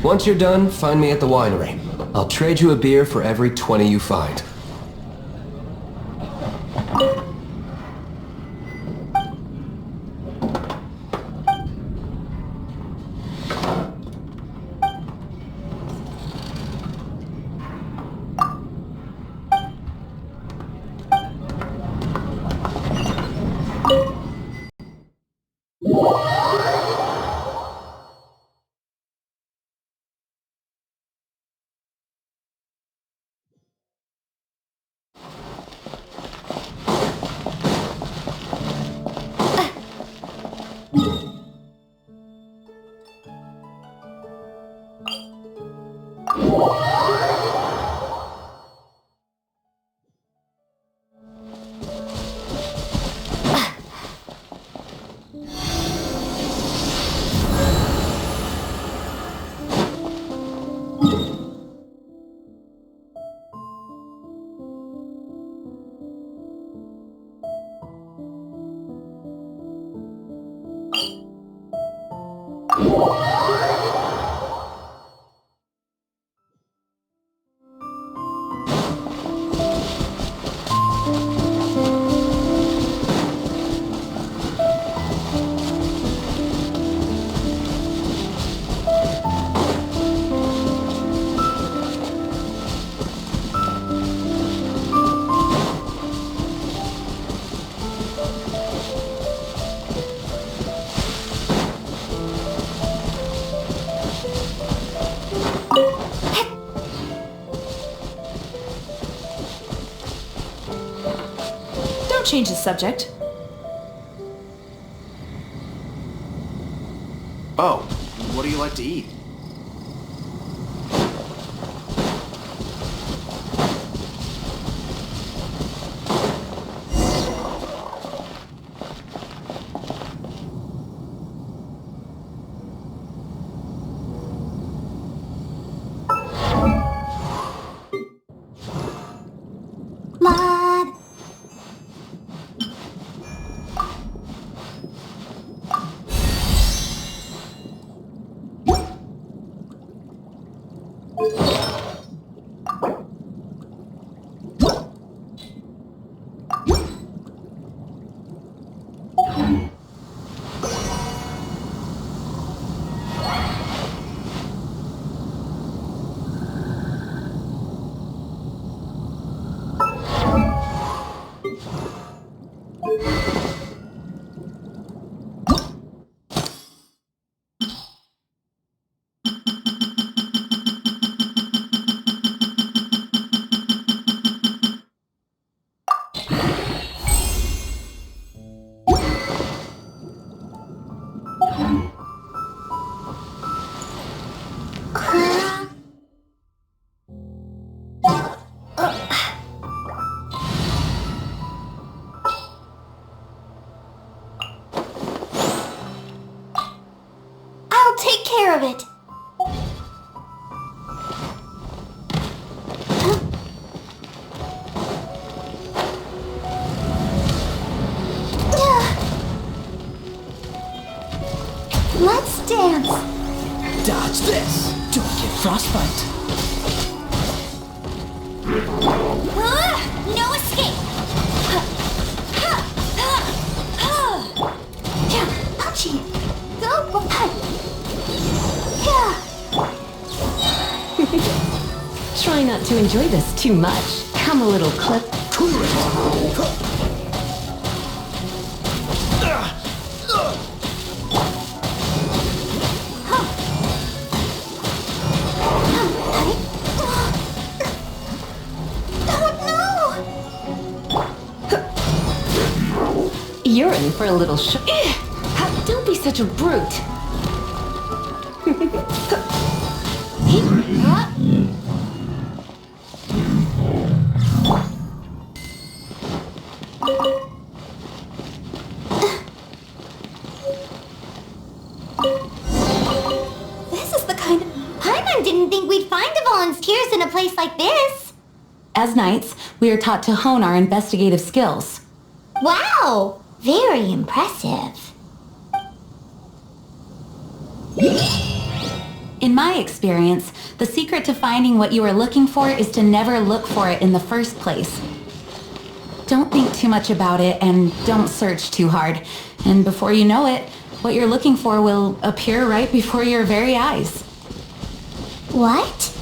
Once you're done, find me at the winery. I'll trade you a beer for every 20 you find. don't change the subject. Oh, what do you like to eat? Mod. I'll take care of it. Let's dance. Dodge this! Don't get frostbite! No escape. Ouchie. Go. Try not to enjoy this too much. Come a little clip. You're in for a little Don't be such a brute. This is the kind of... Paimon didn't think we'd find Dvalin's tears in a place like this. As knights, we are taught to hone our investigative skills. Wow! Very impressive. In my experience, the secret to finding what you are looking for is to never look for it in the first place. Don't think too much about it and don't search too hard. And before you know it, what you're looking for will appear right before your very eyes. What?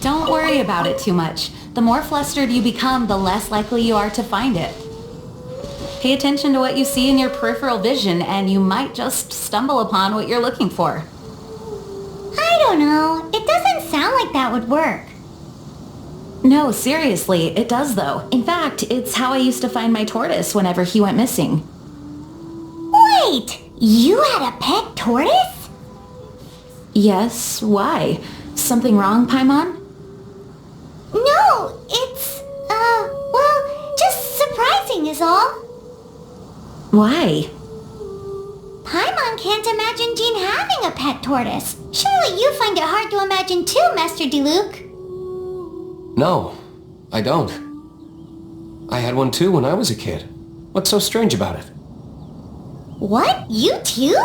Don't worry about it too much. The more flustered you become, the less likely you are to find it. Pay attention to what you see in your peripheral vision, and you might just stumble upon what you're looking for. I don't know. It doesn't sound like that would work. No, seriously, it does though. In fact, it's how I used to find my tortoise whenever he went missing. Wait! You had a pet tortoise? Yes, why? Something wrong, Paimon? No, it's, well, just surprising is all. Why? Paimon can't imagine Jean having a pet tortoise. Surely you find it hard to imagine too, Master Diluc. No, I don't. I had one too when I was a kid. What's so strange about it? What? You too?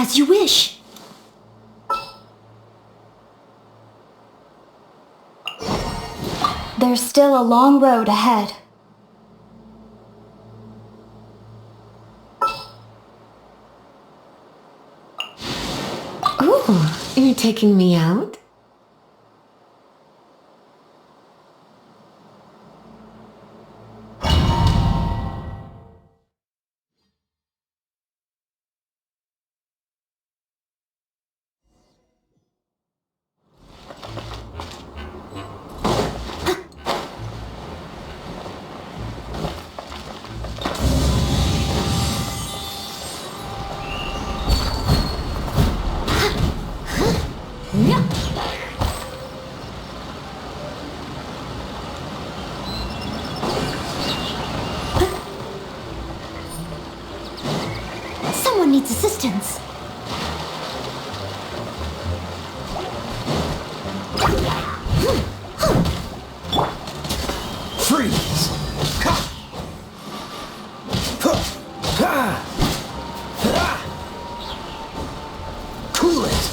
As you wish. There's still a long road ahead. Ooh, you're taking me out? Someone needs assistance. Freeze! Ha! Huh! Ha! Ha! Cool it!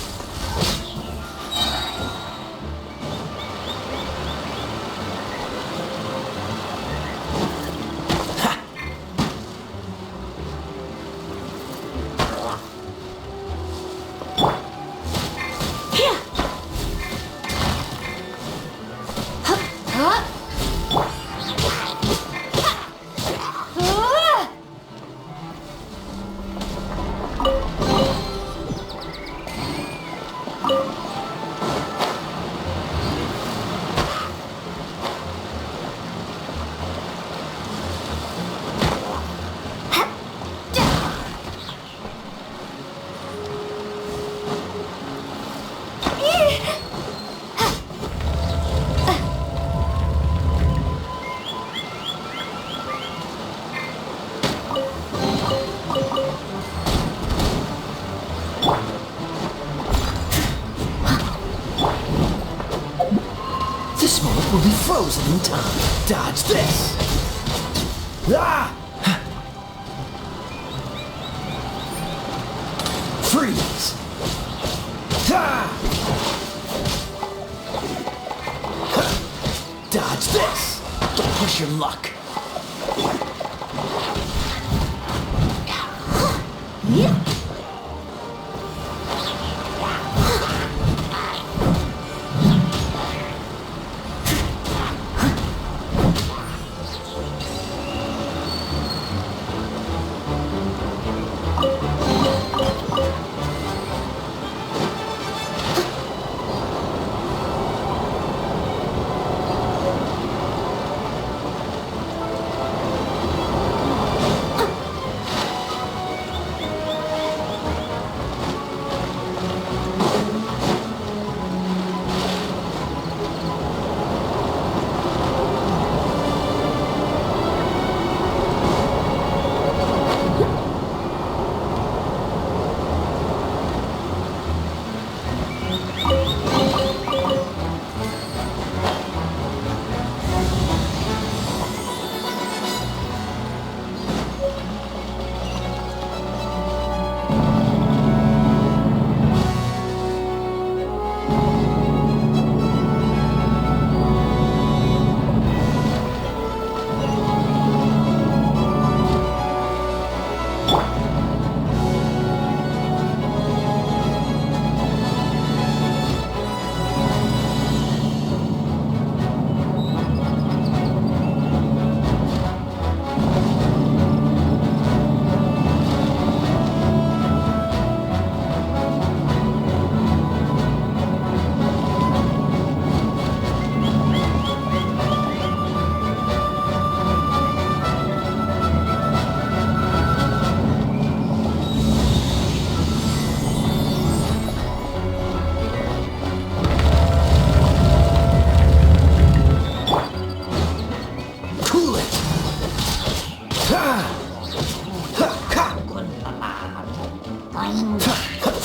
This moment will be frozen in time. Dodge this! Ah! Freeze! Ah! Dodge this! Don't push your luck. Yeah.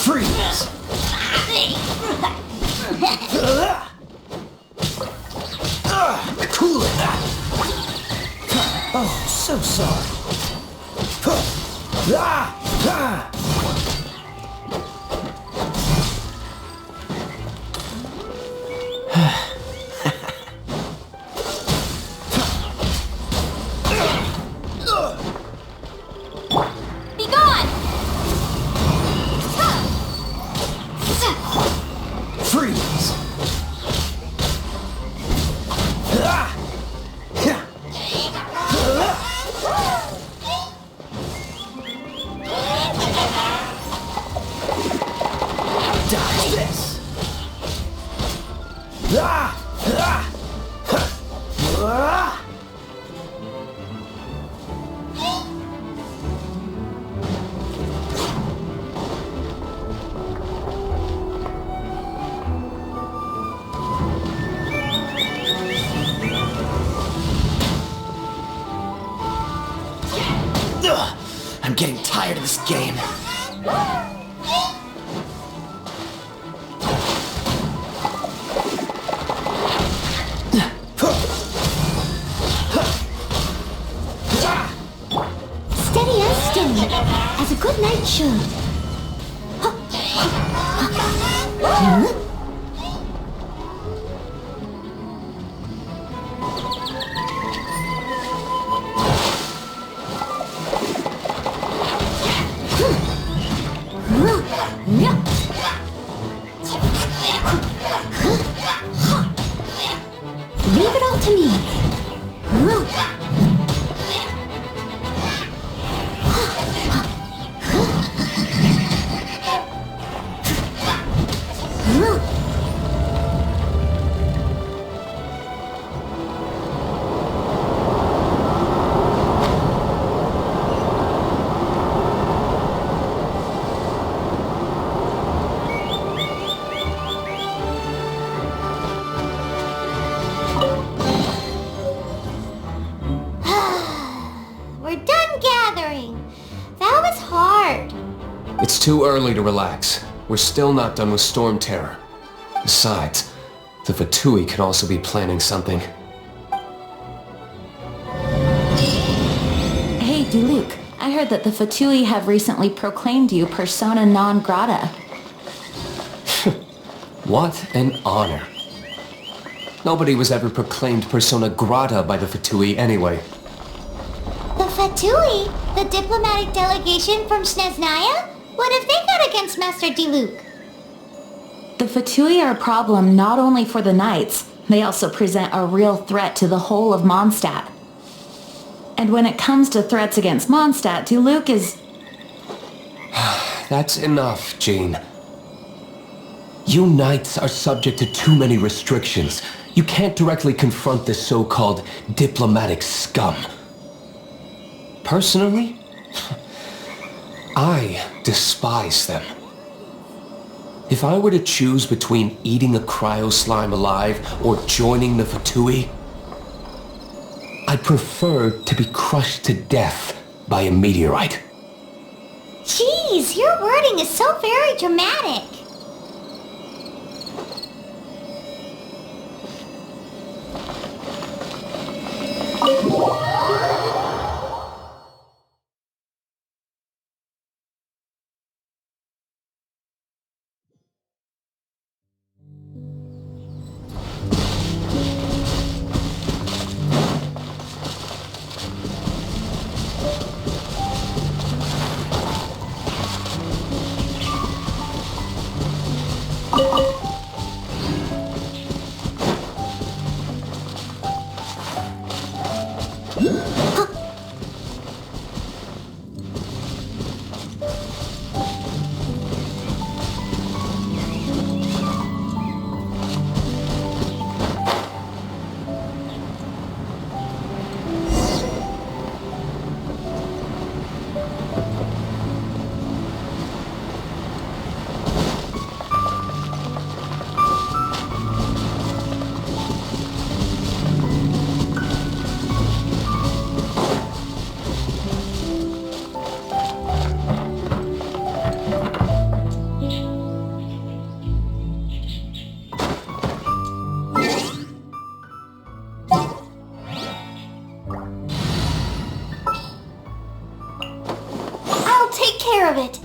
Freeze! Cool it! Oh, so sorry. I'm getting tired of this game. Steady as stone, as a good knight should. Leave it all to me. We're done gathering. That was hard. It's too early to relax. We're still not done with Storm Terror. Besides, the Fatui can also be planning something. Hey, Diluc, I heard that the Fatui have recently proclaimed you persona non grata. What an honor. Nobody was ever proclaimed persona grata by the Fatui anyway. The Fatui? The diplomatic delegation from Snezhnaya? What have they got against Master Diluc? The Fatui are a problem not only for the knights, they also present a real threat to the whole of Mondstadt. And when it comes to threats against Mondstadt, Diluc is... That's enough, Jean. You knights are subject to too many restrictions. You can't directly confront this so-called diplomatic scum. Personally, I despise them. If I were to choose between eating a cryo slime alive or joining the Fatui, I'd prefer to be crushed to death by a meteorite. Jeez, your wording is so very dramatic. Of it.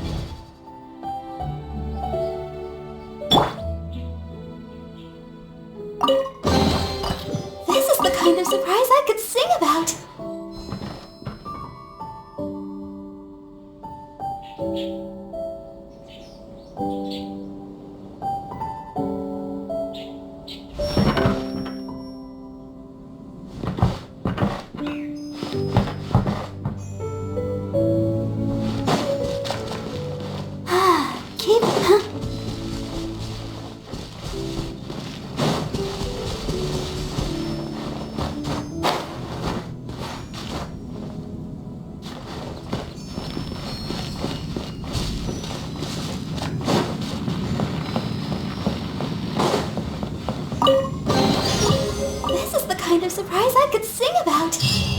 This is the kind of surprise I could sing about. kind of surprise I could sing about.